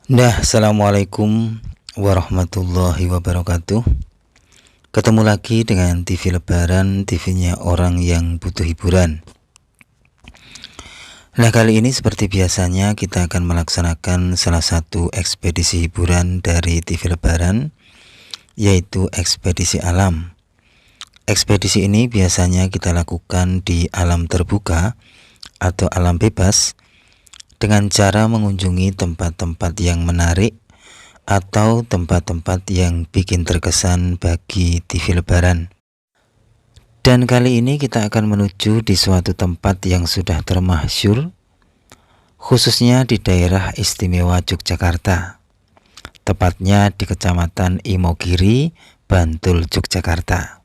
Assalamualaikum warahmatullahi wabarakatuh. Ketemu lagi dengan TV Lebaran, TV-nya orang yang butuh hiburan. Nah, kali ini seperti biasanya kita akan melaksanakan salah satu ekspedisi hiburan dari TV Lebaran, yaitu ekspedisi alam. Ekspedisi ini biasanya kita lakukan di alam terbuka atau alam bebas, dengan cara mengunjungi tempat-tempat yang menarik atau tempat-tempat yang bikin terkesan bagi TV Lebaran. Dan kali ini kita akan menuju di suatu tempat yang sudah termasyhur, khususnya di daerah istimewa Yogyakarta, tepatnya di Kecamatan Imogiri, Bantul, Yogyakarta.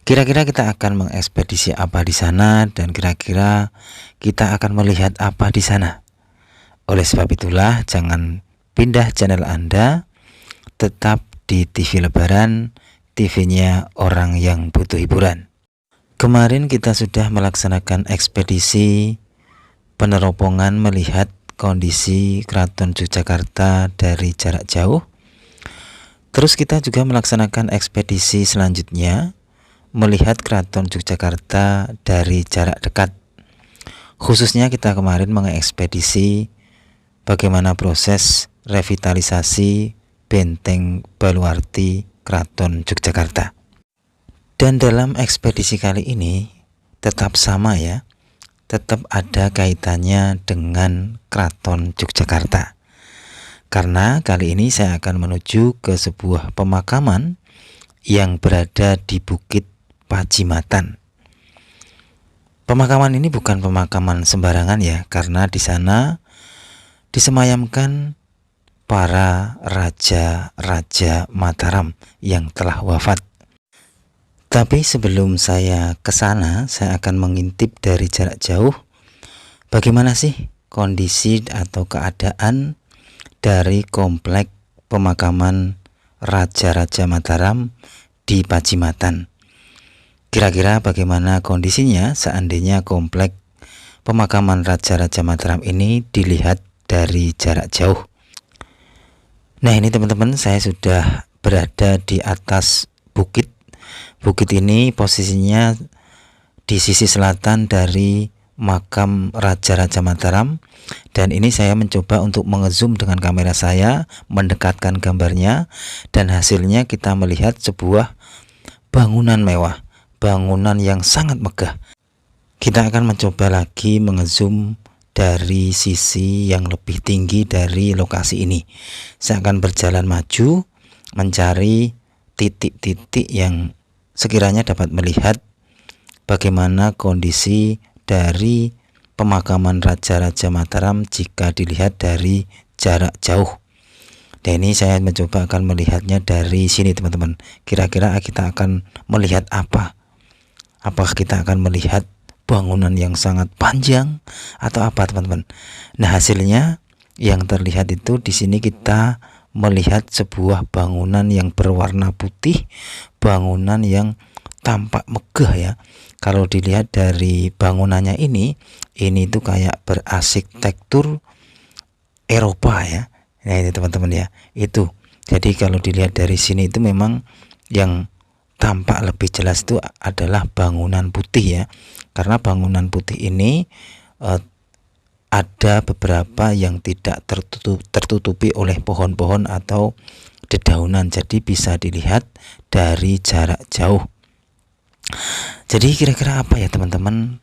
Kira-kira kita akan mengekspedisi apa di sana, dan kira-kira kita akan melihat apa di sana. Oleh sebab itulah, jangan pindah channel Anda, tetap di TV Lebaran, TV-nya orang yang butuh hiburan. Kemarin kita sudah melaksanakan ekspedisi peneropongan melihat kondisi Keraton Yogyakarta dari jarak jauh. Terus kita juga melaksanakan ekspedisi selanjutnya, melihat Keraton Yogyakarta dari jarak dekat. Khususnya kita kemarin mengekspedisi bagaimana proses revitalisasi Benteng Baluarti Keraton Yogyakarta. Dan dalam ekspedisi kali ini tetap sama ya, tetap ada kaitannya dengan Keraton Yogyakarta. Karena kali ini saya akan menuju ke sebuah pemakaman yang berada di Bukit Pajimatan. Pemakaman ini bukan pemakaman sembarangan ya, karena di sana disemayamkan para raja-raja Mataram yang telah wafat. Tapi sebelum saya ke sana, saya akan mengintip dari jarak jauh bagaimana sih kondisi atau keadaan dari komplek pemakaman Raja-Raja Mataram di Pajimatan. Kira-kira bagaimana kondisinya seandainya komplek pemakaman Raja-Raja Mataram ini dilihat dari jarak jauh. Nah, ini teman-teman, saya sudah berada di atas bukit. Bukit ini posisinya di sisi selatan dari makam Raja-Raja Mataram, dan ini saya mencoba untuk mengezoom dengan kamera saya, mendekatkan gambarnya, dan hasilnya kita melihat sebuah bangunan mewah, bangunan yang sangat megah. Kita akan mencoba lagi mengezoom dari sisi yang lebih tinggi dari lokasi ini. Saya akan berjalan maju mencari titik-titik yang sekiranya dapat melihat bagaimana kondisi dari pemakaman Raja-Raja Mataram jika dilihat dari jarak jauh. Dan ini saya mencoba akan melihatnya dari sini teman-teman. Kira-kira kita akan melihat apa? Apakah kita akan melihat bangunan yang sangat panjang atau apa teman-teman? Nah, hasilnya yang terlihat itu di sini kita melihat sebuah bangunan yang berwarna putih, bangunan yang tampak megah ya. Kalau dilihat dari bangunannya ini tuh kayak berarsitektur Eropa ya. Nah, ini teman-teman ya, itu. Jadi kalau dilihat dari sini itu memang yang tampak lebih jelas itu adalah bangunan putih ya. Karena bangunan putih ini ada beberapa yang tidak tertutupi oleh pohon-pohon atau dedaunan, jadi bisa dilihat dari jarak jauh. Jadi kira-kira apa ya teman-teman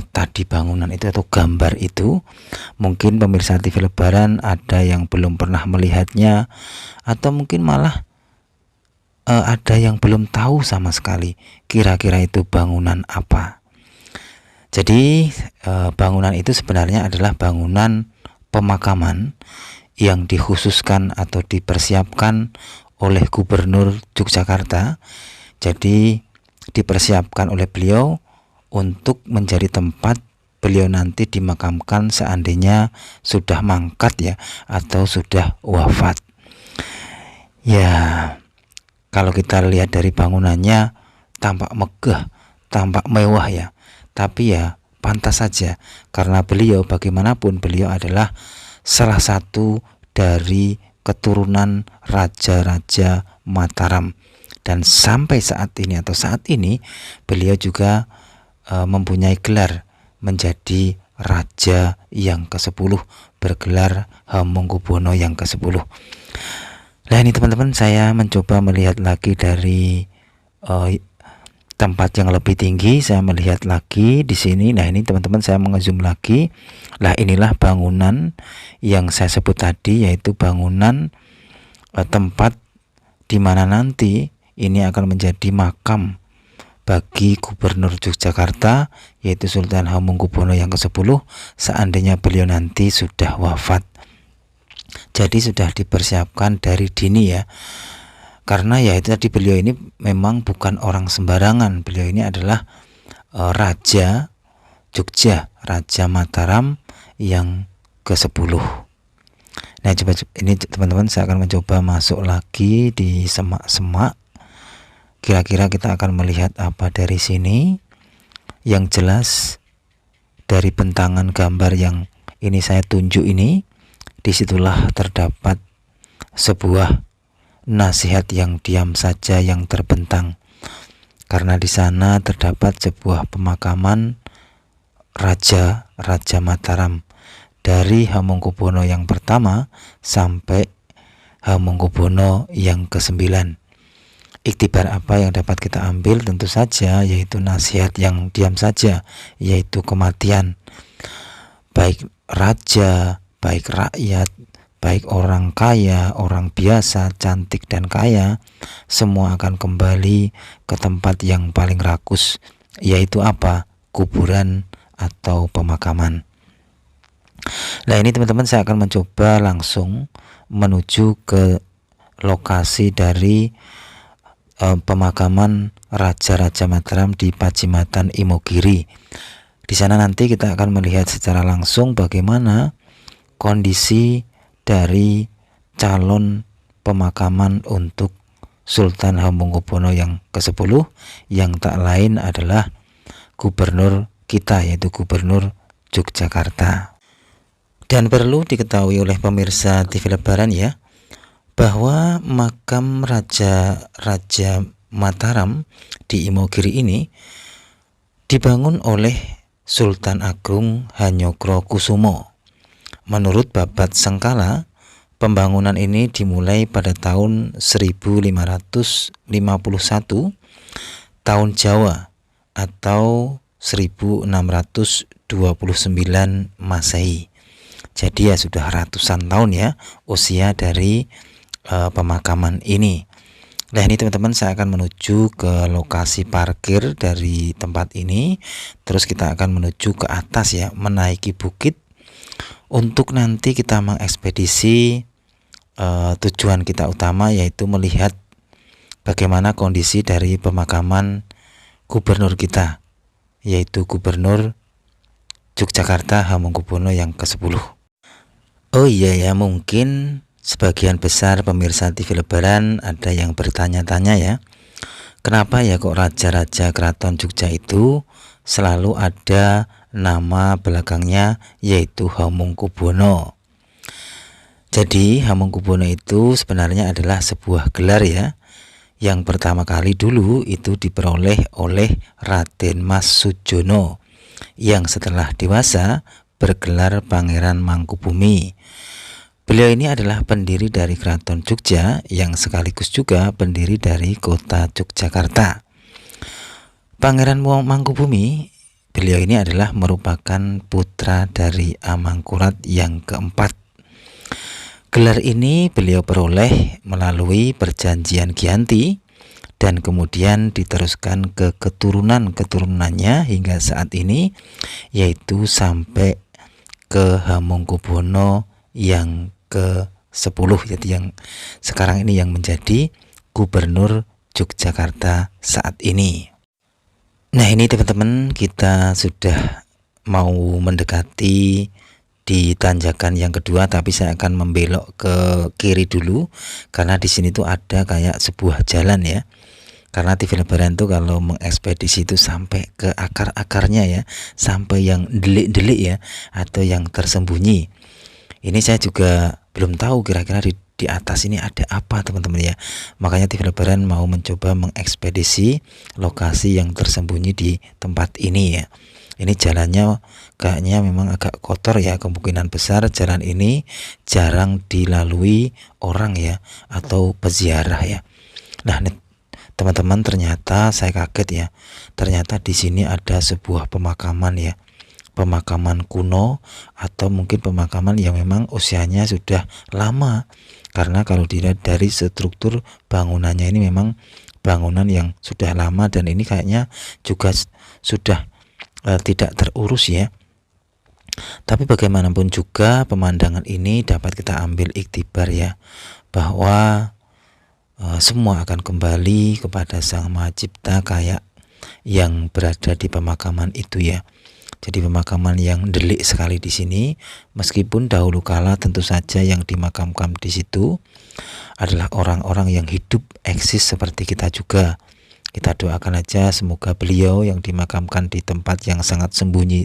tadi bangunan itu atau gambar itu? Mungkin pemirsa TV Lebaran ada yang belum pernah melihatnya, atau mungkin malah ada yang belum tahu sama sekali kira-kira itu bangunan apa. Jadi bangunan itu sebenarnya adalah bangunan pemakaman yang dikhususkan atau dipersiapkan oleh Gubernur Yogyakarta. Jadi dipersiapkan oleh beliau untuk menjadi tempat beliau nanti dimakamkan seandainya sudah mangkat ya, atau sudah wafat. Ya, kalau kita lihat dari bangunannya tampak megah, tampak mewah ya. Tapi ya pantas saja, karena beliau bagaimanapun beliau adalah salah satu dari keturunan raja-raja Mataram. Dan sampai saat ini beliau juga mempunyai gelar menjadi raja yang ke-10, bergelar Hamengkubuwono yang ke-10. Nah ini teman-teman, saya mencoba melihat lagi dari tempat yang lebih tinggi. Saya melihat lagi di sini. Nah ini teman-teman, saya mengezoom lagi. Lah inilah bangunan yang saya sebut tadi, yaitu bangunan tempat di mana nanti ini akan menjadi makam bagi Gubernur Yogyakarta, yaitu Sultan Hamengkubuwono yang ke-10, seandainya beliau nanti sudah wafat. Jadi sudah dipersiapkan dari dini ya, karena ya itu tadi, beliau ini memang bukan orang sembarangan. Beliau ini adalah Raja Jogja, Raja Mataram yang ke-10. Nah coba ini teman-teman, saya akan mencoba masuk lagi di semak-semak. Kira-kira kita akan melihat apa dari sini. Yang jelas dari bentangan gambar yang ini saya tunjuk ini, disitulah terdapat sebuah nasihat yang diam saja yang terbentang, karena di sana terdapat sebuah pemakaman Raja Mataram dari Hamengkubuwono yang pertama sampai Hamengkubuwono yang ke-9. Iktibar apa yang dapat kita ambil? Tentu saja yaitu nasihat yang diam saja, yaitu kematian. Baik raja, baik rakyat, baik orang kaya, orang biasa, cantik dan kaya, semua akan kembali ke tempat yang paling rakus, yaitu apa? Kuburan atau pemakaman. Nah ini teman-teman, saya akan mencoba langsung menuju ke lokasi dari pemakaman Raja-Raja Mataram di Pajimatan Imogiri. Di sana nanti kita akan melihat secara langsung bagaimana kondisi dari calon pemakaman untuk Sultan Hamengkubuwono yang ke-10, yang tak lain adalah gubernur kita, yaitu Gubernur Yogyakarta. Dan perlu diketahui oleh pemirsa TV Lebaran ya, bahwa makam Raja-Raja Mataram di Imogiri ini dibangun oleh Sultan Agung Hanyokrokusumo. Menurut Babat Sengkala, pembangunan ini dimulai pada tahun 1551 tahun Jawa atau 1629 Masehi. Jadi ya sudah ratusan tahun ya usia dari pemakaman ini. Nah ini teman-teman, saya akan menuju ke lokasi parkir dari tempat ini. Terus kita akan menuju ke atas ya, menaiki bukit untuk nanti kita mengekspedisi tujuan kita utama, yaitu melihat bagaimana kondisi dari pemakaman gubernur kita, yaitu Gubernur Yogyakarta Hamengkubuwono yang ke-10. Oh iya ya, mungkin sebagian besar pemirsa TV Lebaran ada yang bertanya-tanya ya, kenapa ya kok raja-raja keraton Jogja itu selalu ada nama belakangnya yaitu Hamengkubuwono. Jadi Hamengkubuwono itu sebenarnya adalah sebuah gelar ya, yang pertama kali dulu itu diperoleh oleh Raden Mas Sujono, yang setelah dewasa bergelar Pangeran Mangkubumi. Beliau ini adalah pendiri dari Keraton Jogja yang sekaligus juga pendiri dari kota Yogyakarta. Pangeran Mangkubumi, beliau ini adalah merupakan putra dari Amangkurat yang keempat. Gelar ini beliau peroleh melalui perjanjian Giyanti dan kemudian diteruskan ke keturunan-keturunannya hingga saat ini, yaitu sampai ke Hamengkubuwono yang ke-10, jadi yang sekarang ini yang menjadi Gubernur Yogyakarta saat ini. Nah ini teman-teman, kita sudah mau mendekati di tanjakan yang kedua, tapi saya akan membelok ke kiri dulu karena di sini tuh ada kayak sebuah jalan ya. Karena TV Lebaran tuh kalau mengekspedisi itu sampai ke akar-akarnya ya, sampai yang delik-delik ya, atau yang tersembunyi. Ini saya juga belum tahu kira-kira di atas ini ada apa teman-teman ya. Makanya TV Lebaran mau mencoba mengekspedisi lokasi yang tersembunyi di tempat ini ya. Ini jalannya kayaknya memang agak kotor ya, kemungkinan besar jalan ini jarang dilalui orang ya, atau peziarah ya. Nah, teman-teman, ternyata saya kaget ya. Ternyata di sini ada sebuah pemakaman ya. Pemakaman kuno atau mungkin pemakaman yang memang usianya sudah lama. Karena kalau dilihat dari struktur bangunannya ini memang bangunan yang sudah lama, dan ini kayaknya juga sudah tidak terurus ya. Tapi bagaimanapun juga pemandangan ini dapat kita ambil iktibar ya, bahwa semua akan kembali kepada Sang Maha Cipta kayak yang berada di pemakaman itu ya. Jadi pemakaman yang delik sekali di sini, meskipun dahulu kala tentu saja yang dimakamkan di situ adalah orang-orang yang hidup eksis seperti kita juga. Kita doakan aja semoga beliau yang dimakamkan di tempat yang sangat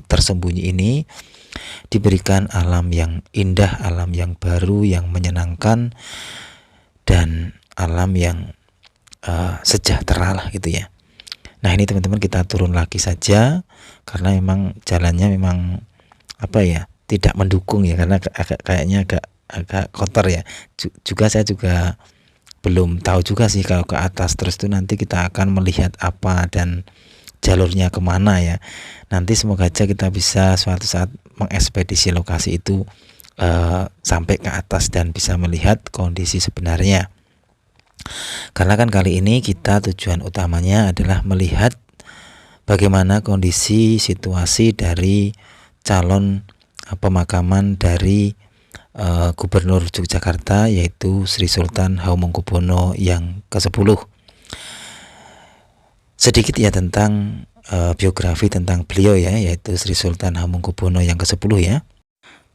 tersembunyi ini diberikan alam yang indah, alam yang baru, yang menyenangkan, dan alam yang sejahtera lah gitu ya. Nah ini teman-teman, kita turun lagi saja karena memang jalannya memang tidak mendukung ya, karena kayaknya agak kotor ya. Saya juga belum tahu juga sih kalau ke atas terus itu nanti kita akan melihat apa dan jalurnya kemana ya. Nanti semoga aja kita bisa suatu saat mengekspedisi lokasi itu sampai ke atas dan bisa melihat kondisi sebenarnya. Karena kan kali ini kita tujuan utamanya adalah melihat bagaimana kondisi situasi dari calon pemakaman dari Gubernur Yogyakarta, yaitu Sri Sultan Hamengkubuwono yang ke-10. Sedikit ya tentang biografi tentang beliau ya, yaitu Sri Sultan Hamengkubuwono yang ke-10 ya.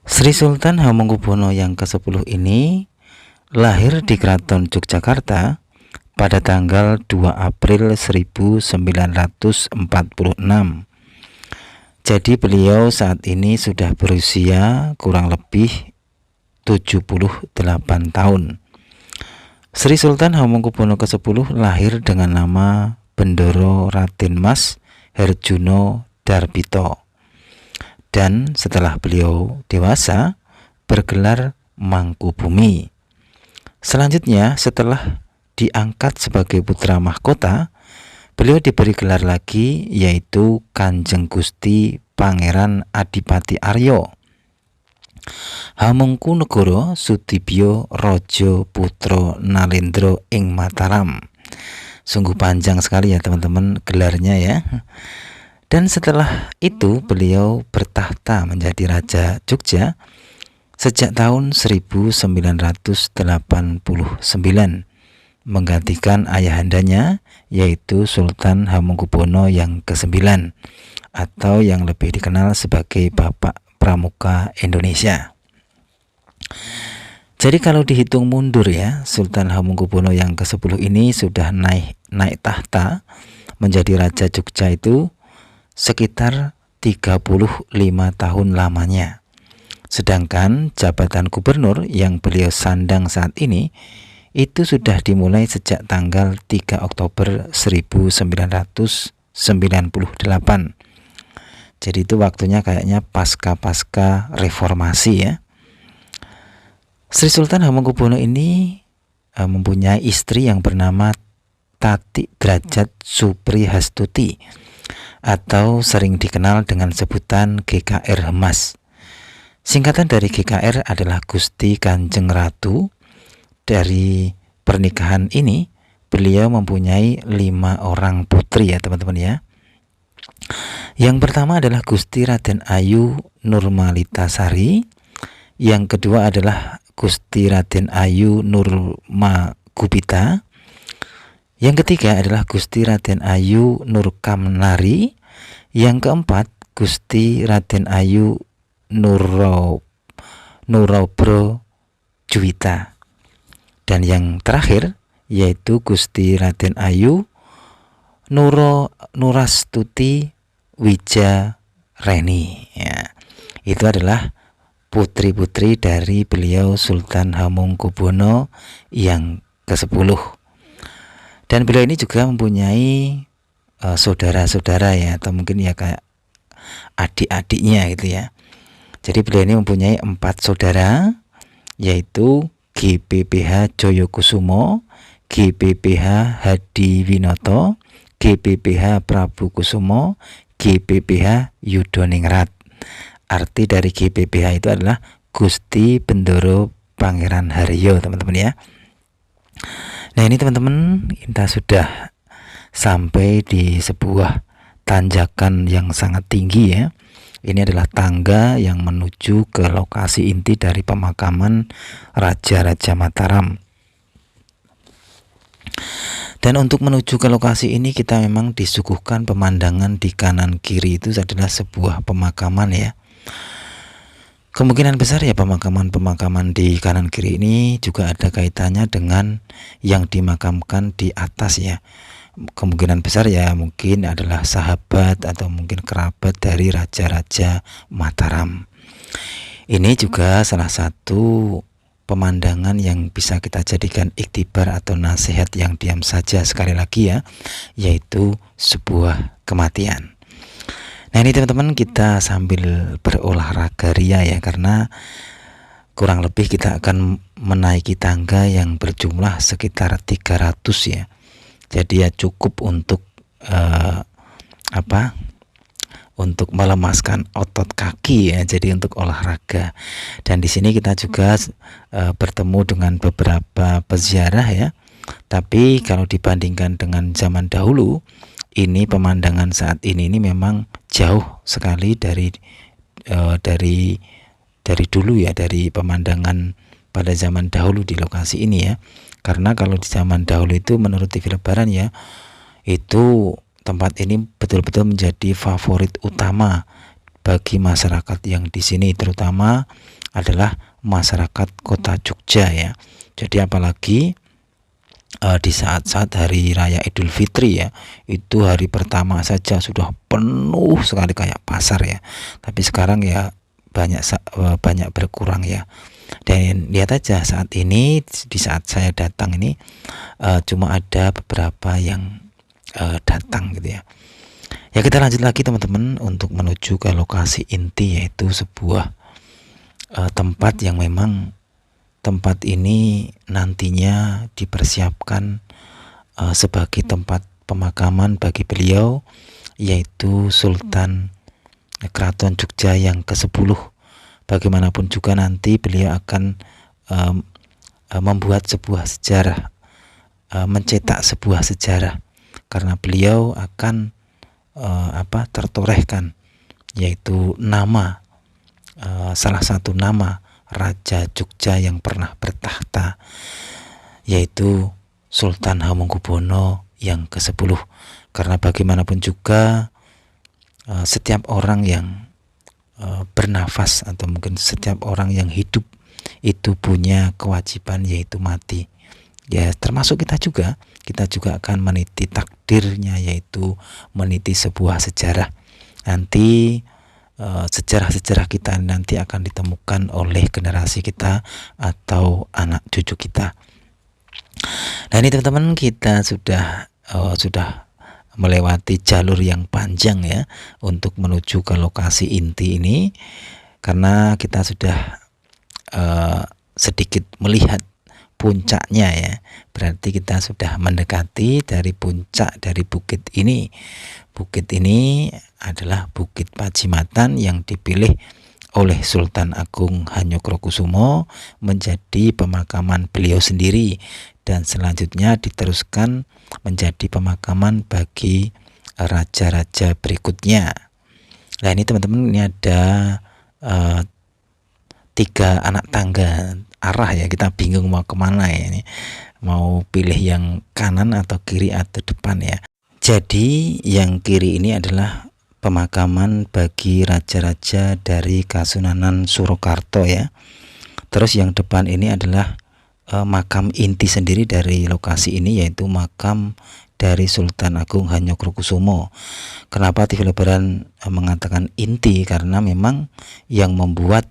Sri Sultan Hamengkubuwono yang ke-10 ini lahir di Keraton Yogyakarta pada tanggal 2 April 1946. Jadi beliau saat ini sudah berusia kurang lebih 78 tahun. Sri Sultan Hamengkubuwono ke-10 lahir dengan nama Bendoro Raden Mas Herjuno Darbito. Dan setelah beliau dewasa bergelar Mangkubumi. Selanjutnya setelah diangkat sebagai putra mahkota, beliau diberi gelar lagi yaitu Kanjeng Gusti Pangeran Adipati Aryo Hamengkunegara Sudibyo Raja Putra Nalendra ing Mataram. Sungguh panjang sekali ya teman-teman gelarnya ya. Dan setelah itu beliau bertahta menjadi Raja Jogja sejak tahun 1989, menggantikan ayahandanya yaitu Sultan Hamengkubuwono yang ke-9 atau yang lebih dikenal sebagai Bapak Pramuka Indonesia. Jadi kalau dihitung mundur ya, Sultan Hamengkubuwono yang ke-10 ini sudah naik tahta menjadi Raja Jogja itu sekitar 35 tahun lamanya. Sedangkan jabatan gubernur yang beliau sandang saat ini itu sudah dimulai sejak tanggal 3 Oktober 1998. Jadi itu waktunya kayaknya pasca reformasi ya. Sri Sultan Hamengkubuwono ini mempunyai istri yang bernama Tati Drajat Suprihastuti atau sering dikenal dengan sebutan GKR Hemas. Singkatan dari GKR adalah Gusti Kanjeng Ratu. Dari pernikahan ini beliau mempunyai 5 orang putri ya teman-teman ya. Yang pertama adalah Gusti Raden Ayu Nurmalitasari. Yang kedua adalah Gusti Raden Ayu Nurmagubita. Yang ketiga adalah Gusti Raden Ayu Nurkamnari. Yang keempat Gusti Raden Ayu Nurobro Juwita. Dan yang terakhir yaitu Gusti Raden Ayu Nurastuti Wijareni ya. Itu adalah putri-putri dari beliau Sultan Hamengkubuwono yang ke-10. Dan beliau ini juga mempunyai saudara-saudara ya, atau mungkin ya kayak adik-adiknya gitu ya. Jadi beliau ini mempunyai 4 saudara, yaitu GPPH Joyokusumo, GPPH Hadiwinoto, GPPH Prabu Kusumo, GPPH Yudhoningrat. Arti dari GPPH itu adalah Gusti Bendoro Pangeran Haryo, teman-teman ya. Nah ini teman-teman, kita sudah sampai di sebuah tanjakan yang sangat tinggi ya. Ini adalah tangga yang menuju ke lokasi inti dari pemakaman Raja-Raja Mataram. Dan untuk menuju ke lokasi ini kita memang disuguhkan pemandangan di kanan kiri itu adalah sebuah pemakaman ya. Kemungkinan besar ya pemakaman-pemakaman di kanan kiri ini juga ada kaitannya dengan yang dimakamkan di atas ya. Kemungkinan besar ya mungkin adalah sahabat atau mungkin kerabat dari Raja-Raja Mataram. Ini juga salah satu pemandangan yang bisa kita jadikan iktibar atau nasihat yang diam saja sekali lagi ya, yaitu sebuah kematian. Nah ini teman-teman, kita sambil berolahraga ria ya, karena kurang lebih kita akan menaiki tangga yang berjumlah sekitar 300 ya. Jadi ya cukup untuk untuk melemaskan otot kaki ya, jadi untuk olahraga. Dan di sini kita juga bertemu dengan beberapa peziarah ya. Tapi kalau dibandingkan dengan zaman dahulu, ini pemandangan saat ini memang jauh sekali dari dulu ya, dari pemandangan pada zaman dahulu di lokasi ini ya. Karena kalau di zaman dahulu itu menurut TV Lebaran ya, itu tempat ini betul-betul menjadi favorit utama bagi masyarakat yang di sini, terutama adalah masyarakat Kota Jogja ya. Jadi apalagi di saat-saat hari raya Idul Fitri ya, itu hari pertama saja sudah penuh sekali kayak pasar ya. Tapi sekarang ya banyak berkurang ya. Dan lihat aja saat ini, di saat saya datang ini cuma ada beberapa yang datang gitu ya. Ya kita lanjut lagi teman-teman untuk menuju ke lokasi inti, yaitu sebuah tempat yang memang tempat ini nantinya dipersiapkan sebagai tempat pemakaman bagi beliau, yaitu Sultan Keraton Jogja yang ke-10. Bagaimanapun juga nanti beliau akan membuat sebuah sejarah, mencetak sebuah sejarah, karena beliau akan tertorehkan, yaitu nama salah satu nama Raja Jogja yang pernah bertahta, yaitu Sultan Hamengkubuwono yang ke-10. Karena bagaimanapun juga setiap orang yang bernafas atau mungkin setiap orang yang hidup itu punya kewajiban, yaitu mati. Ya termasuk kita juga akan meniti takdirnya, yaitu meniti sebuah sejarah. Nanti sejarah-sejarah kita nanti akan ditemukan oleh generasi kita atau anak cucu kita. Nah ini teman-teman, kita sudah melewati jalur yang panjang ya untuk menuju ke lokasi inti ini, karena kita sudah sedikit melihat puncaknya ya. Berarti kita sudah mendekati dari puncak dari bukit ini. Bukit ini adalah Bukit Pajimatan yang dipilih oleh Sultan Agung Hanyokrokusumo menjadi pemakaman beliau sendiri, dan selanjutnya diteruskan menjadi pemakaman bagi raja-raja berikutnya. Nah ini teman-teman, ini ada 3 anak tangga arah ya, kita bingung mau kemana ya, ini mau pilih yang kanan atau kiri atau depan ya. Jadi yang kiri ini adalah pemakaman bagi raja-raja dari Kasunanan Surakarta ya. Terus yang depan ini adalah makam inti sendiri dari lokasi ini, yaitu makam dari Sultan Agung Hanyokrokusumo. Kenapa TV Lebaran mengatakan inti? Karena memang yang membuat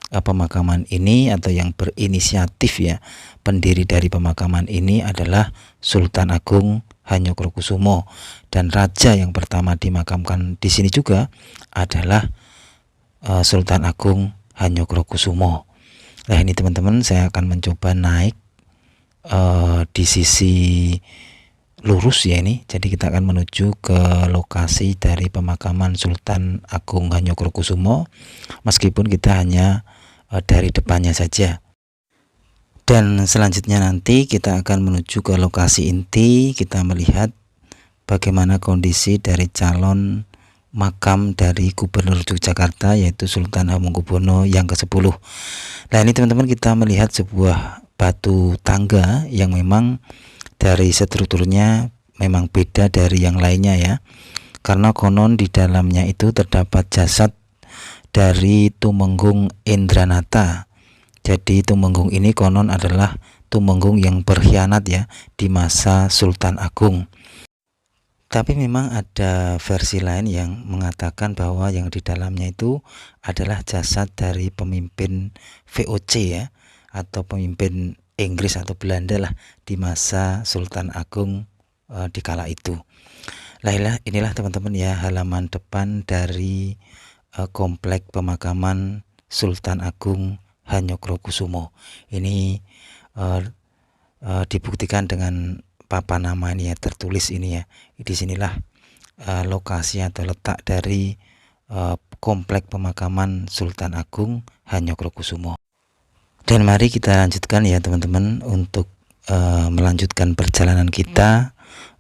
pemakaman ini atau yang berinisiatif ya, pendiri dari pemakaman ini adalah Sultan Agung Hanyokrokusumo, dan raja yang pertama dimakamkan di sini juga adalah Sultan Agung Hanyokrokusumo. Nah ini teman-teman, saya akan mencoba naik di sisi lurus ya ini. Jadi kita akan menuju ke lokasi dari pemakaman Sultan Agung Hanyokrokusumo, meskipun kita hanya dari depannya saja. Dan selanjutnya nanti kita akan menuju ke lokasi inti, kita melihat bagaimana kondisi dari calon makam dari Gubernur Yogyakarta, yaitu Sultan Hamengkubuwono yang ke-10. Nah ini teman-teman, kita melihat sebuah batu tangga yang memang dari strukturnya memang beda dari yang lainnya ya, karena konon di dalamnya itu terdapat jasad dari Tumenggung Indranata. Jadi Tumenggung ini konon adalah Tumenggung yang berkhianat ya di masa Sultan Agung. Tapi memang ada versi lain yang mengatakan bahwa yang di dalamnya itu adalah jasad dari pemimpin VOC ya, atau pemimpin Inggris atau Belanda lah di masa Sultan Agung di kala itu. Nah inilah teman-teman ya halaman depan dari komplek pemakaman Sultan Agung Hanyokrokusumo. Ini dibuktikan dengan papan nama ini ya, tertulis ini ya. Di sinilah lokasi atau letak dari komplek pemakaman Sultan Agung Hanyokrokusumo. Dan mari kita lanjutkan ya teman-teman untuk melanjutkan perjalanan kita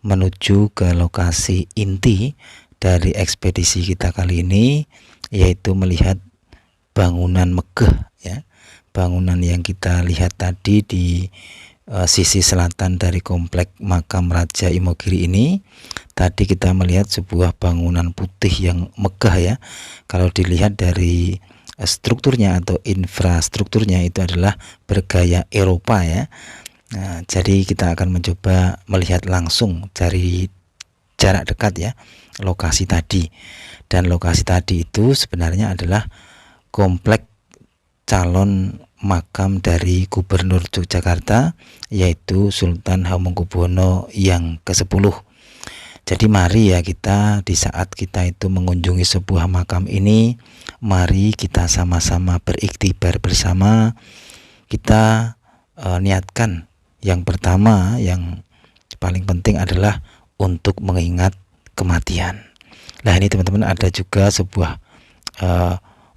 menuju ke lokasi inti dari ekspedisi kita kali ini, yaitu melihat bangunan megah ya. Bangunan yang kita lihat tadi di sisi selatan dari komplek makam Raja Imogiri ini, tadi kita melihat sebuah bangunan putih yang megah ya. Kalau dilihat dari strukturnya atau infrastrukturnya itu adalah bergaya Eropa ya. Nah, jadi kita akan mencoba melihat langsung dari jarak dekat ya lokasi tadi. Dan lokasi tadi itu sebenarnya adalah komplek calon makam dari Gubernur Yogyakarta, yaitu Sultan Hamengkubuwono yang ke-10. Jadi mari ya kita di saat kita itu mengunjungi sebuah makam ini, mari kita sama-sama beriktibar bersama. Kita niatkan yang pertama, yang paling penting adalah untuk mengingat kematian. Nah ini teman-teman, ada juga sebuah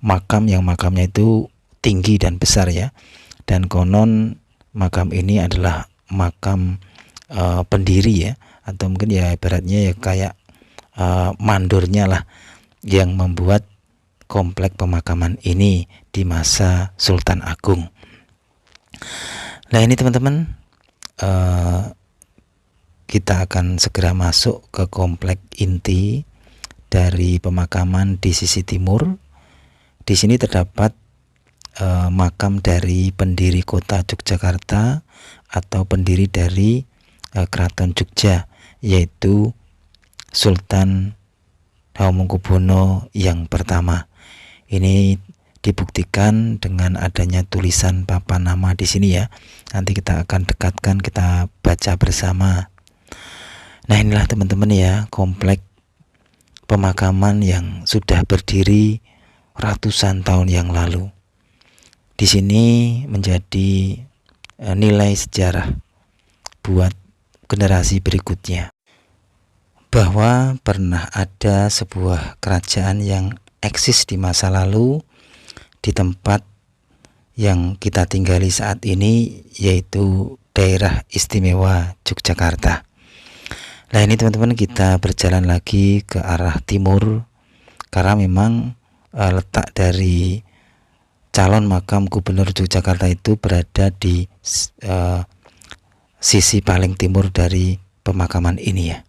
makam yang makamnya itu tinggi dan besar ya, dan konon makam ini adalah makam pendiri ya, atau mungkin ya ibaratnya ya kayak mandornya lah yang membuat komplek pemakaman ini di masa Sultan Agung. Nah ini teman-teman, kita akan segera masuk ke komplek inti dari pemakaman di sisi timur. Di sini terdapat makam dari pendiri kota Yogyakarta atau pendiri dari Keraton Jogja, yaitu Sultan Hamengkubuwono yang pertama. Ini dibuktikan dengan adanya tulisan papan nama di sini ya. Nanti kita akan dekatkan, kita baca bersama. Nah inilah teman-teman ya komplek pemakaman yang sudah berdiri ratusan tahun yang lalu. Di sini menjadi nilai sejarah buat generasi berikutnya, bahwa pernah ada sebuah kerajaan yang eksis di masa lalu di tempat yang kita tinggali saat ini, yaitu daerah istimewa Yogyakarta. Nah ini teman-teman, kita berjalan lagi ke arah timur, karena memang letak dari calon makam Gubernur Yogyakarta itu berada di sisi paling timur dari pemakaman ini ya.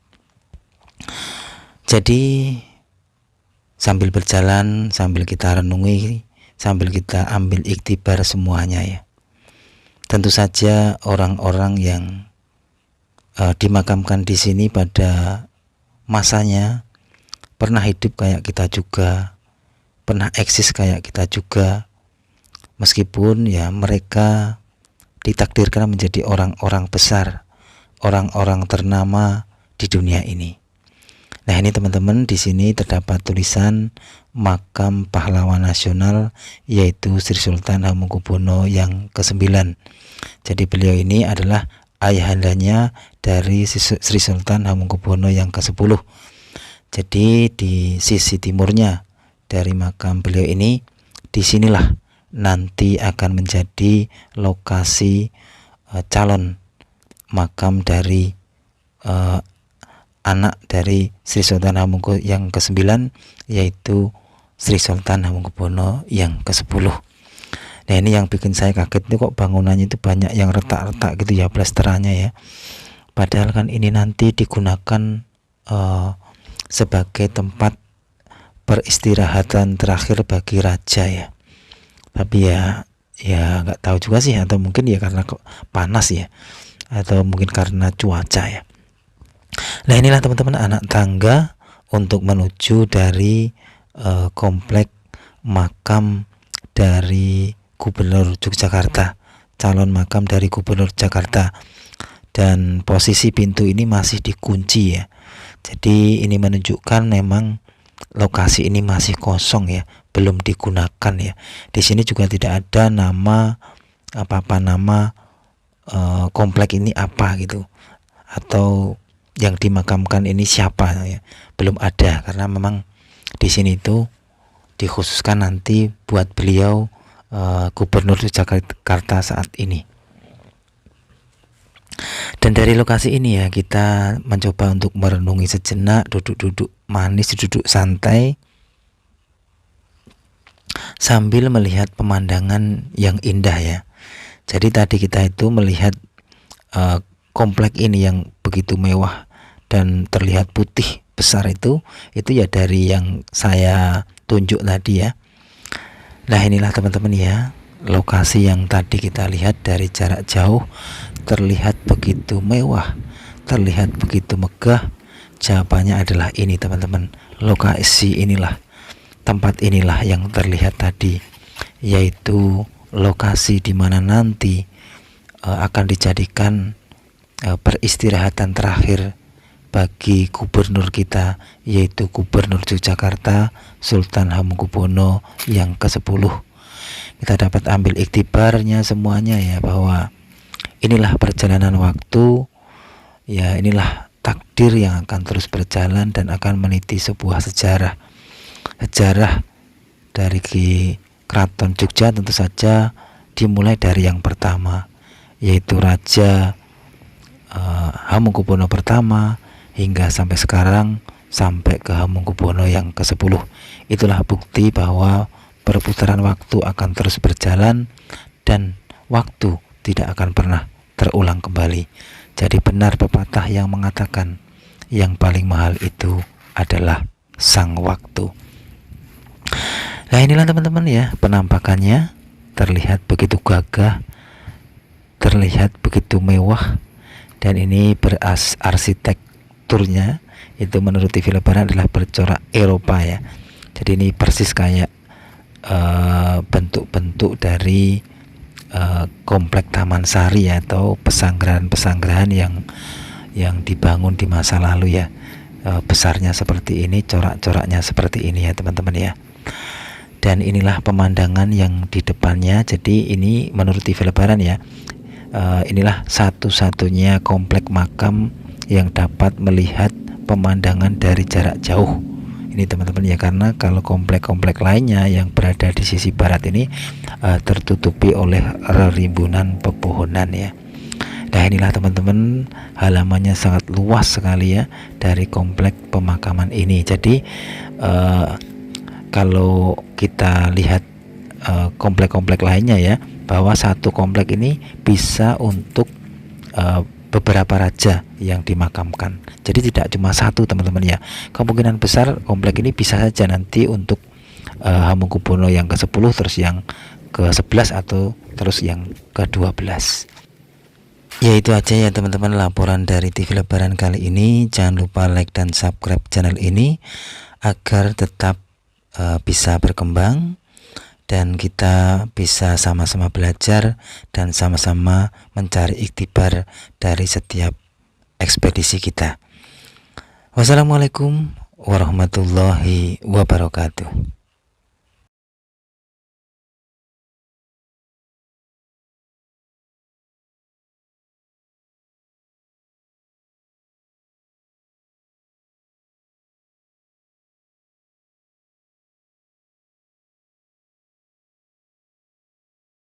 Jadi sambil berjalan, sambil kita renungi, sambil kita ambil iktibar semuanya ya. Tentu saja orang-orang yang dimakamkan di sini pada masanya pernah hidup kayak kita juga, pernah eksis kayak kita juga, meskipun ya mereka ditakdirkan menjadi orang-orang besar, orang-orang ternama di dunia ini. Nah, ini teman-teman, di sini terdapat tulisan makam pahlawan nasional, yaitu Sri Sultan Hamengkubuwono yang ke-9. Jadi beliau ini adalah ayahandanya dari Sri Sultan Hamengkubuwono yang ke-10. Jadi di sisi timurnya dari makam beliau ini, disinilah nanti akan menjadi lokasi calon makam dari anak dari Sri Sultan Hamengkubuwono yang ke-9, yaitu Sri Sultan Hamengkubuwono yang ke-10. Nah, ini yang bikin saya kaget nih, kok bangunannya itu banyak yang retak-retak gitu ya, plesterannya ya. Padahal kan ini nanti digunakan sebagai tempat peristirahatan terakhir bagi raja ya. Tapi ya nggak tahu juga sih, atau mungkin ya karena panas ya, atau mungkin karena cuaca ya. Nah, inilah teman-teman anak tangga untuk menuju dari komplek makam dari Gubernur Yogyakarta, calon makam dari Gubernur Jakarta. Dan posisi pintu ini masih dikunci ya. Jadi ini menunjukkan memang lokasi ini masih kosong ya, belum digunakan ya. Di sini juga tidak ada nama nama komplek ini apa gitu, atau yang dimakamkan ini siapa ya, belum ada, karena memang di sini itu dikhususkan nanti buat beliau Gubernur Jakarta saat ini. Dan dari lokasi ini ya, kita mencoba untuk merenungi sejenak, duduk-duduk manis, duduk santai sambil melihat pemandangan yang indah ya. Jadi tadi kita itu melihat komplek ini yang begitu mewah dan terlihat putih besar itu ya dari yang saya tunjuk tadi ya. Nah, inilah teman-teman ya, lokasi yang tadi kita lihat dari jarak jauh terlihat begitu mewah, terlihat begitu megah. Jawabannya adalah ini teman-teman, lokasi inilah, tempat inilah yang terlihat tadi, yaitu lokasi di mana nanti akan dijadikan peristirahatan terakhir bagi gubernur kita, yaitu Gubernur Yogyakarta Sultan Hamengkubuwono yang ke-10. Kita dapat ambil iktibarnya semuanya ya, bahwa inilah perjalanan waktu ya, inilah takdir yang akan terus berjalan dan akan meniti sebuah sejarah dari Keraton Jogja. Tentu saja dimulai dari yang pertama, yaitu Raja Hamengkubuwono pertama, hingga sampai sekarang, sampai ke Hamengkubuwono yang ke-10. Itulah bukti bahwa perputaran waktu akan terus berjalan dan waktu tidak akan pernah terulang kembali. Jadi benar pepatah yang mengatakan yang paling mahal itu adalah sang waktu. Nah, inilah teman-teman ya, penampakannya terlihat begitu gagah, terlihat begitu mewah, dan ini berarsitekturnya itu menurut TV Lebaran adalah bercorak Eropa ya. Jadi ini persis kayak bentuk-bentuk dari komplek Taman Sari ya, atau pesanggrahan-pesanggrahan yang dibangun di masa lalu ya. Besarnya seperti ini, corak-coraknya seperti ini ya teman-teman ya. Dan inilah pemandangan yang di depannya. Jadi ini menurut TV Lebaran ya, inilah satu-satunya komplek makam yang dapat melihat pemandangan dari jarak jauh ini teman-teman ya, karena kalau komplek-komplek lainnya yang berada di sisi barat ini tertutupi oleh rimbunan pepohonan ya. Nah, inilah teman-teman, halamannya sangat luas sekali ya dari komplek pemakaman ini. Jadi kalau kita lihat komplek-komplek lainnya ya, bahwa satu komplek ini bisa untuk beberapa raja yang dimakamkan. Jadi tidak cuma satu teman-teman ya. Kemungkinan besar komplek ini bisa saja nanti untuk Hamengkubuwono yang ke-10, terus yang ke-11, atau terus yang ke-12. Ya, itu aja ya teman-teman laporan dari TV Lebaran kali ini. Jangan lupa like dan subscribe channel ini agar tetap bisa berkembang dan kita bisa sama-sama belajar dan sama-sama mencari iktibar dari setiap ekspedisi kita. Wassalamualaikum warahmatullahi wabarakatuh.